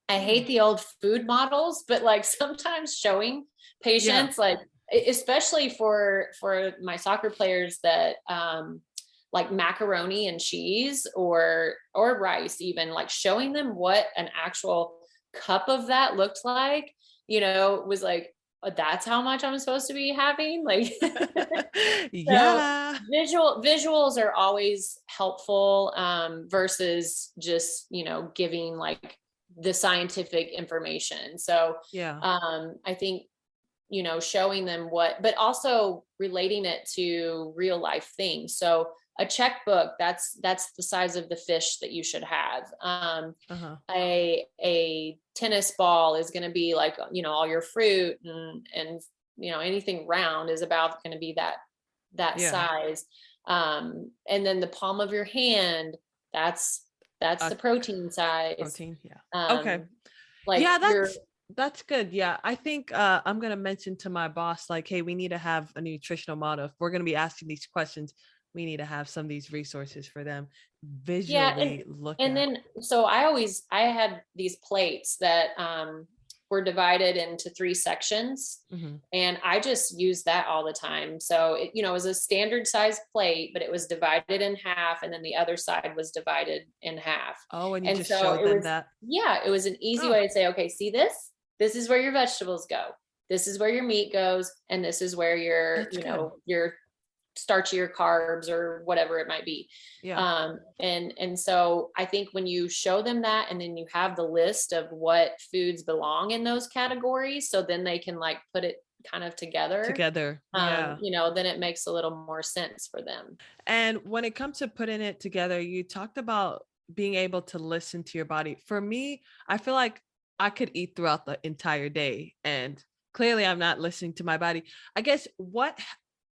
I hate the old food models, but like sometimes showing patients, like, especially for my soccer players that, like macaroni and cheese or rice, even, like showing them what an actual cup of that looked like, was like, oh, that's how much I'm supposed to be having. Like, yeah. So visuals are always helpful, versus just, giving like the scientific information. So, I think, showing them but also relating it to real life things. So a checkbook, that's the size of the fish that you should have. A tennis ball is going to be like, all your fruit, and anything round is about going to be that size. And then the palm of your hand, that's the protein size. Protein, yeah. Okay. Like, that's good. Yeah. I think I'm going to mention to my boss, like, hey, we need to have a nutritional model. If we're going to be asking these questions, we need to have some of these resources for them visually look at. And then, so I had these plates that were divided into 3 sections, and I just used that all the time. So it, it was a standard size plate, but it was divided in half, and then the other side was divided in half. Oh, and you just showed them that? Yeah, it was an easy way to say, okay, see this? This is where your vegetables go. This is where your meat goes, and this is where your, your starchier carbs or whatever it might be. And so I think when you show them that, and then you have the list of what foods belong in those categories, so then they can like put it kind of together, then it makes a little more sense for them. And when it comes to putting it together, you talked about being able to listen to your body. For me, I feel like I could eat throughout the entire day, and clearly I'm not listening to my body. I guess,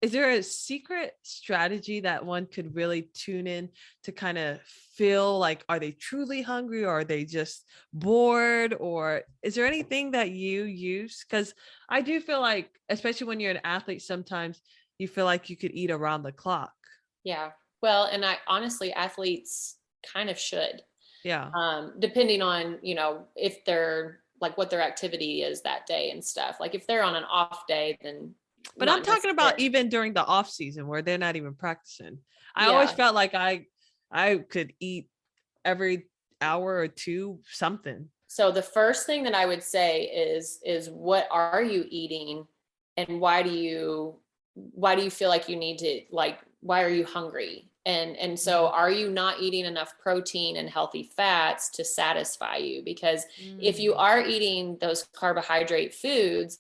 is there a secret strategy that one could really tune in to kind of feel like, are they truly hungry, or are they just bored? Or is there anything that you use? Because I do feel like, especially when you're an athlete, sometimes you feel like you could eat around the clock. Yeah. Well, and honestly, athletes kind of should. Yeah. Depending on, if they're like what their activity is that day and stuff. Like if they're on an off day, then. But I'm talking about even during the off season where they're not even practicing. I always felt like I could eat every hour or two something. So the first thing that I would say is what are you eating, and why do you feel like you need to, like, why are you hungry? And so are you not eating enough protein and healthy fats to satisfy you? Because if you are eating those carbohydrate foods,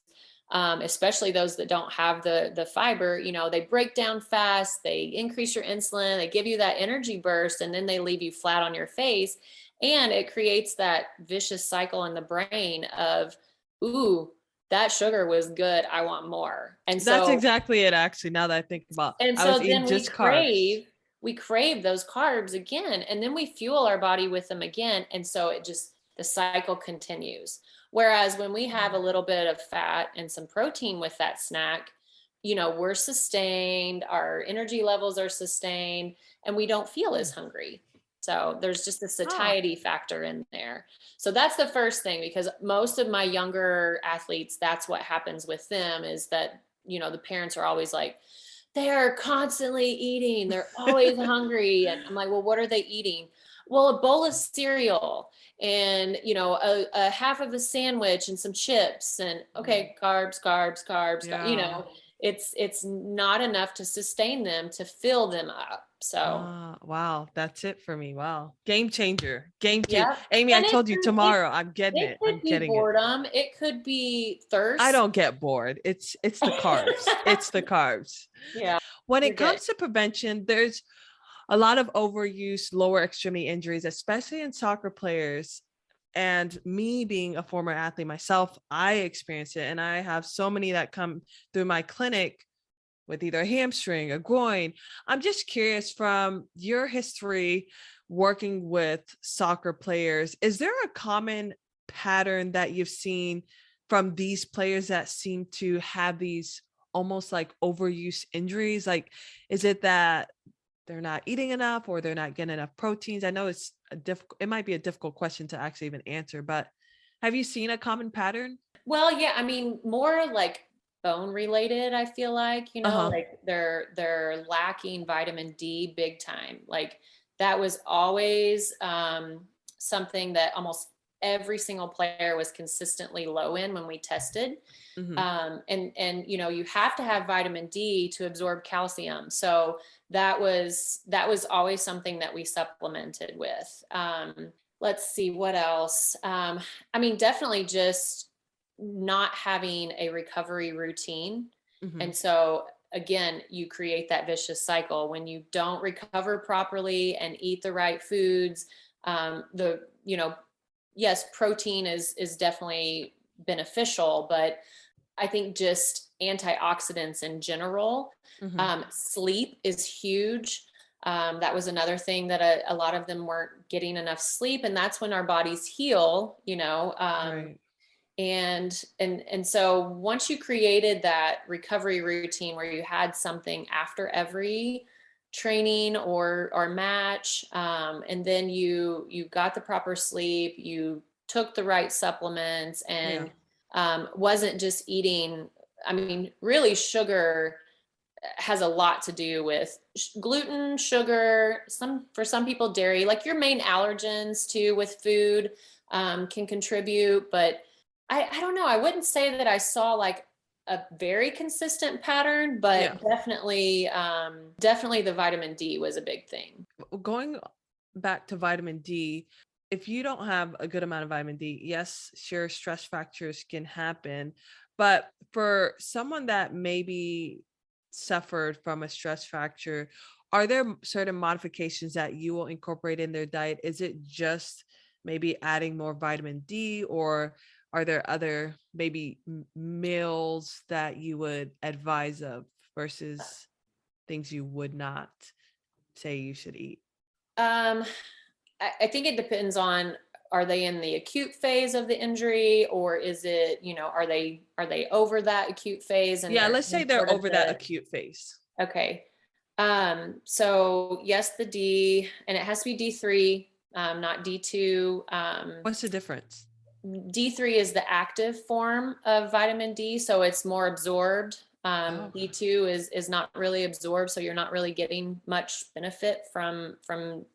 especially those that don't have the fiber, they break down fast, they increase your insulin, they give you that energy burst, and then they leave you flat on your face. And it creates that vicious cycle in the brain of, ooh, that sugar was good, I want more. And That's so, exactly it, actually, now that I think about it. and I so was eating then just carbs. we crave those carbs again, and then we fuel our body with them again. And so it just, the cycle continues. Whereas when we have a little bit of fat and some protein with that snack, we're sustained, our energy levels are sustained, and we don't feel as hungry. So there's just a Oh, satiety factor in there. So that's the first thing, because most of my younger athletes, that's what happens with them, is that, the parents are always like, they're constantly eating, they're always hungry. And I'm like, well, what are they eating? Well, a bowl of cereal and, a half of a sandwich and some chips, and okay, carbs, carbs, carbs, yeah. it's not enough to sustain them, to fill them up. So Wow, that's it for me. Wow. Game changer. Game changer. yeah. Amy, I And told you tomorrow I'm getting it it. could I'm be getting it. boredom, it could be I thirst. don't get bored. It's the carbs. It's the carbs. Yeah, When you're it good. comes to prevention, there's a lot of overuse, lower extremity injuries, especially in soccer players. And me being a former athlete myself, I experience it. And I have so many that come through my clinic with either a hamstring, a groin. I'm just curious, from your history working with soccer players, is there a common pattern that you've seen from these players that seem to have these almost like overuse injuries? Like, is it that they're not eating enough or they're not getting enough proteins? I know it might be a difficult question to actually even answer, but have you seen a common pattern? Well, yeah, I mean, more like bone related, I feel like, Uh-huh. like they're lacking vitamin D big time. Like that was always something that almost every single player was consistently low in when we tested. Hmm. And you have to have vitamin D to absorb calcium. So that was always something that we supplemented with. Let's see what else. I mean, definitely just not having a recovery routine. Hmm. And so again, you create that vicious cycle when you don't recover properly and eat the right foods. The yes, protein is definitely beneficial, but I think just antioxidants in general. Hmm. Sleep is huge. That was another thing that a lot of them weren't getting enough sleep, and that's when our bodies heal. Right. And so once you created that recovery routine where you had something after every training or match, and then you got the proper sleep, you took the right supplements, Yeah. and wasn't just eating. I mean, really, sugar has a lot to do with gluten, sugar, for some people, dairy. Like your main allergens too with food can contribute, but I don't know. I wouldn't say that I saw like a very consistent pattern, Yeah. but definitely the vitamin D was a big thing. Going back to vitamin D, if you don't have a good amount of vitamin D, yes, sure, stress fractures can happen. But for someone that maybe suffered from a stress fracture, are there certain modifications that you will incorporate in their diet? Is it just maybe adding more vitamin D, or are there other maybe meals that you would advise of versus things you would not say you should eat? Um, I think it depends on, are they in the acute phase of the injury, or is it, are they over that acute phase and Yeah, they're let's say in they're sort of over that the acute phase. okay. So yes, the D, and it has to be D3, not D2. What's the difference? D3 is the active form of vitamin D, so it's more absorbed. Oh, okay. D2 is not really absorbed, so you're not really getting much benefit from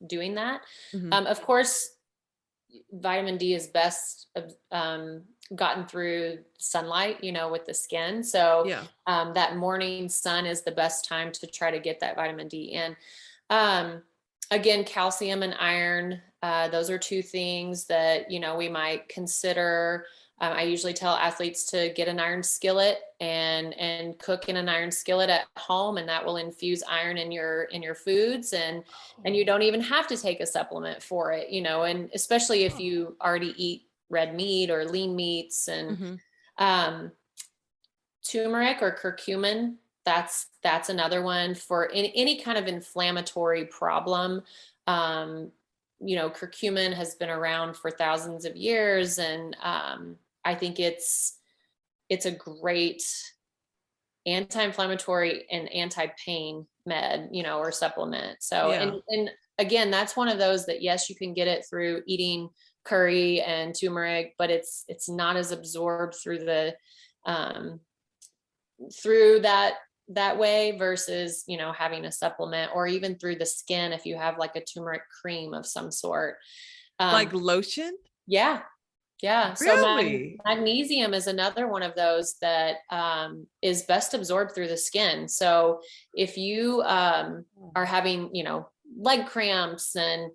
doing that. Hmm. Of course, vitamin D is best gotten through sunlight, with the skin. So Yeah. that morning sun is the best time to try to get that vitamin D in. Um, Again, calcium and iron, those are two things that, we might consider. I usually tell athletes to get an iron skillet and cook in an iron skillet at home, and that will infuse iron in your foods, and you don't even have to take a supplement for it, and especially if you already eat red meat or lean meats. And turmeric or curcumin, that's another one for any kind of inflammatory problem. Curcumin has been around for thousands of years, and I think it's a great anti-inflammatory and anti-pain med, or supplement. So, and again, that's one of those that, yes, you can get it through eating curry and turmeric, but it's not as absorbed through that way versus, having a supplement, or even through the skin if you have like a turmeric cream of some sort. Like lotion? Yeah. Really? So magnesium is another one of those that is best absorbed through the skin. So if you are having, leg cramps and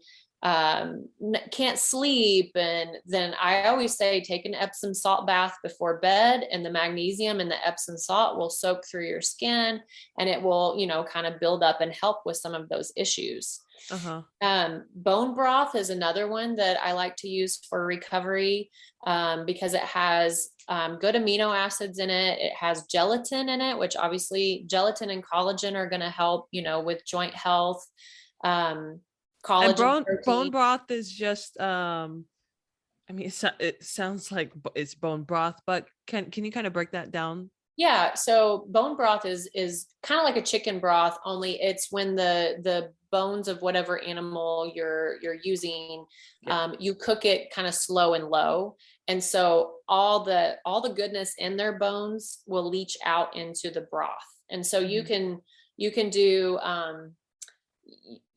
can't sleep, and then I always say take an Epsom salt bath before bed, and the magnesium and the Epsom salt will soak through your skin, and it will kind of build up and help with some of those issues. Bone broth is another one that I like to use for recovery, because it has good amino acids in it. It has gelatin in it, which obviously gelatin and collagen are going to help with joint health. Collagen, and bone broth is just it sounds like it's bone broth, but can you kind of break that down? Yeah, so bone broth is kind of like a chicken broth, only it's when the bones of whatever animal you're using, you cook it kind of slow and low, and so all the goodness in their bones will leach out into the broth. And so you can do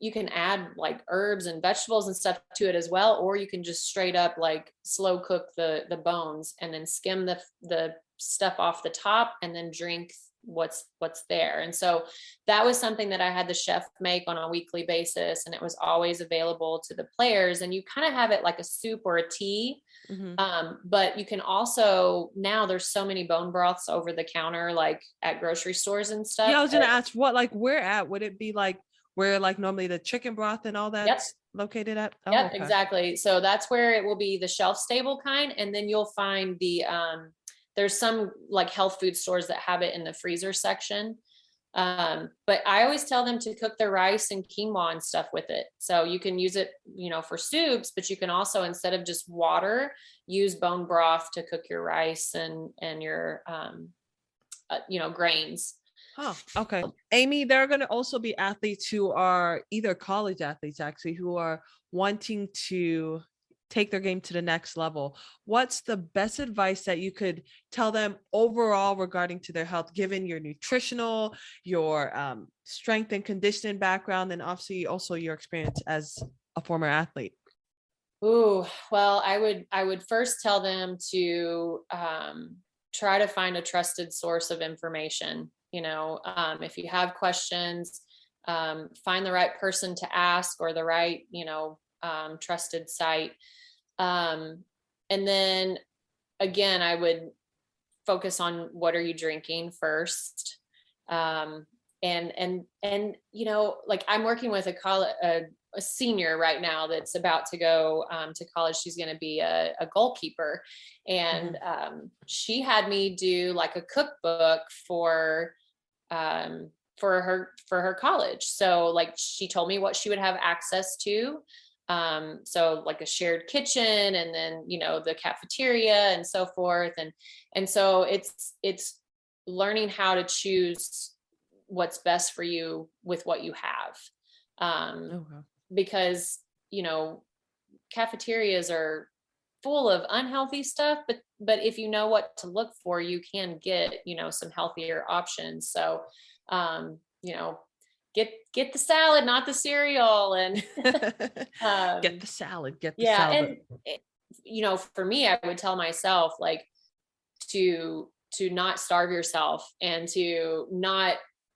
you can add like herbs and vegetables and stuff to it as well, or you can just straight up like slow cook the bones and then skim the stuff off the top and then drink what's there. And so that was something that I had the chef make on a weekly basis, and it was always available to the players, and you kind of have it like a soup or a tea. But you can also, now there's so many bone broths over the counter, like at grocery stores and stuff. Yeah, I was gonna ask where at would it be, like where like normally the chicken broth and all that's located at? Yep, exactly. So that's where it will be, the shelf stable kind. And then you'll find the there's some like health food stores that have it in the freezer section. But I always tell them to cook their rice and quinoa and stuff with it. So you can use it, for soups, but you can also, instead of just water, use bone broth to cook your rice and your, grains. Oh, okay. Amy, there are going to also be athletes who are either college athletes, actually, who are wanting to take their game to the next level. What's the best advice that you could tell them overall regarding to their health, given your nutritional, your strength and conditioning background, and obviously also your experience as a former athlete? Ooh, well, I would first tell them to try to find a trusted source of information. If you have questions, find the right person to ask, or the right, trusted site. And then again, I would focus on what are you drinking first. And like I'm working with a senior right now that's about to go to college. She's going to be a goalkeeper, and she had me do like a cookbook for her college. So like she told me what she would have access to. So like a shared kitchen, and then, the cafeteria and so forth. And so it's learning how to choose what's best for you with what you have. Because, cafeterias are full of unhealthy stuff, but if you know what to look for, you can get, some healthier options. So, get the salad, not the cereal, and get the salad. And for me, I would tell myself like to not starve yourself, and to not,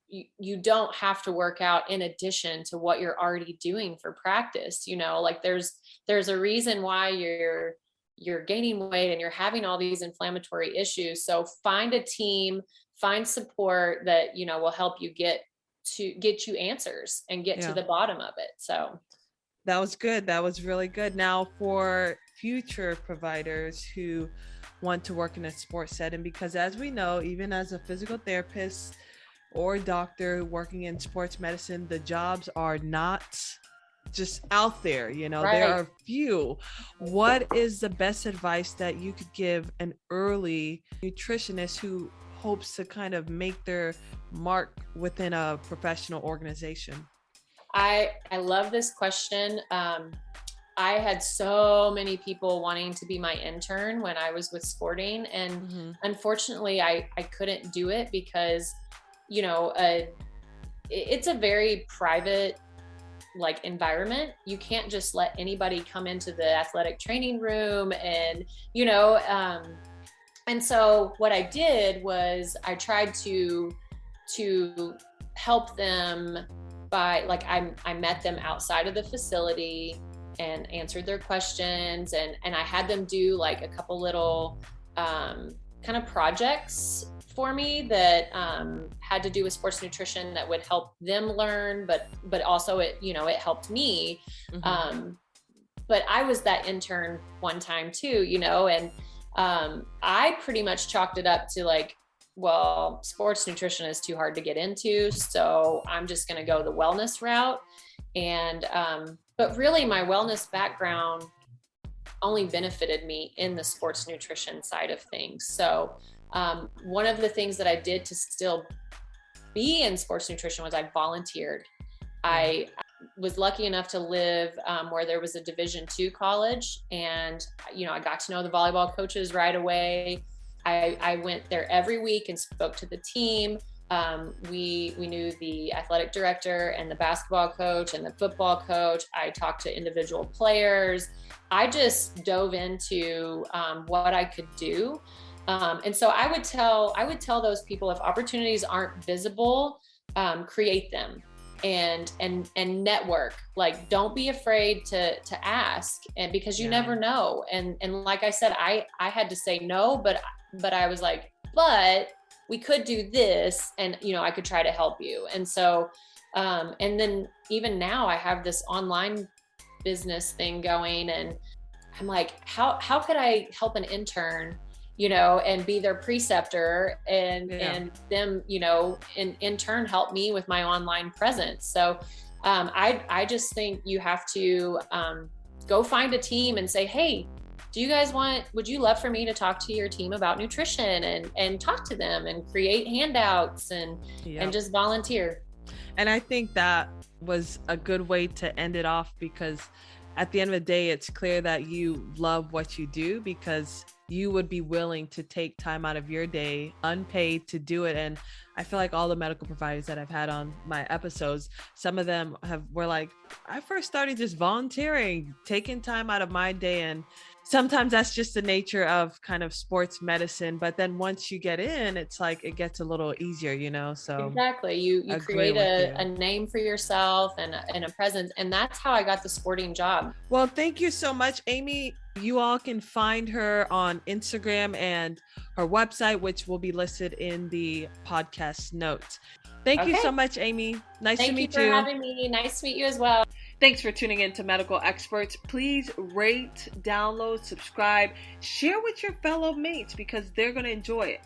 you don't have to work out in addition to what you're already doing for practice. Like there's a reason why you're gaining weight and you're having all these inflammatory issues. So find a team, find support that, you know, will help you get you answers and get to the bottom of it. So that was good. That was really good. Now, for future providers who want to work in a sports setting, because as we know, even as a physical therapist or doctor working in sports medicine, the jobs are not just out there, you know, there are few. What is the best advice that you could give an early nutritionist who hopes to kind of make their mark within a professional organization? I love this question. I had so many people wanting to be my intern when I was with Sporting, and unfortunately I couldn't do it because, you know, it's a very private like environment. You can't just let anybody come into the athletic training room and, you know, and so what I did was I tried to help them by, like, I met them outside of the facility and answered their questions, and I had them do like a couple little kind of projects for me that had to do with sports nutrition that would help them learn, but also it, you know, it helped me. But I was that intern one time too, you know, and I pretty much chalked it up to like, well, sports nutrition is too hard to get into, so I'm just going to go the wellness route. And but really my wellness background only benefited me in the sports nutrition side of things. So one of the things that I did to still be in sports nutrition was I volunteered. I was lucky enough to live where there was a Division II college, and, you know, I got to know the volleyball coaches right away. I went there every week and spoke to the team. We knew the athletic director and the basketball coach and the football coach. I talked to individual players. I just dove into what I could do. And so I would tell those people, if opportunities aren't visible, create them and network. Like, don't be afraid to ask, and because you never know. And like I said, I had to say no, but I was like, but we could do this, and, you know, I could try to help you. And so, and then even now I have this online business thing going, and I'm like, how could I help an intern, you know, and be their preceptor, and them, you know, in turn help me with my online presence. So I just think you have to go find a team and say, hey, would you love for me to talk to your team about nutrition, and talk to them and create handouts and just volunteer. And I think that was a good way to end it off, because at the end of the day, it's clear that you love what you do, because you would be willing to take time out of your day unpaid to do it. And I feel like all the medical providers that I've had on my episodes, some of them were like, I first started just volunteering, taking time out of my day. And sometimes that's just the nature of kind of sports medicine. But then once you get in, it's like, it gets a little easier, you know? So exactly. You create a name for yourself and a presence. And that's how I got the Sporting job. Well, thank you so much, Amy. You all can find her on Instagram and her website, which will be listed in the podcast notes. Thank you so much, Amy. Nice to meet you. Thank you for having me. Nice to meet you as well. Thanks for tuning in to Medical Experts. Please rate, download, subscribe, share with your fellow mates, because they're going to enjoy it.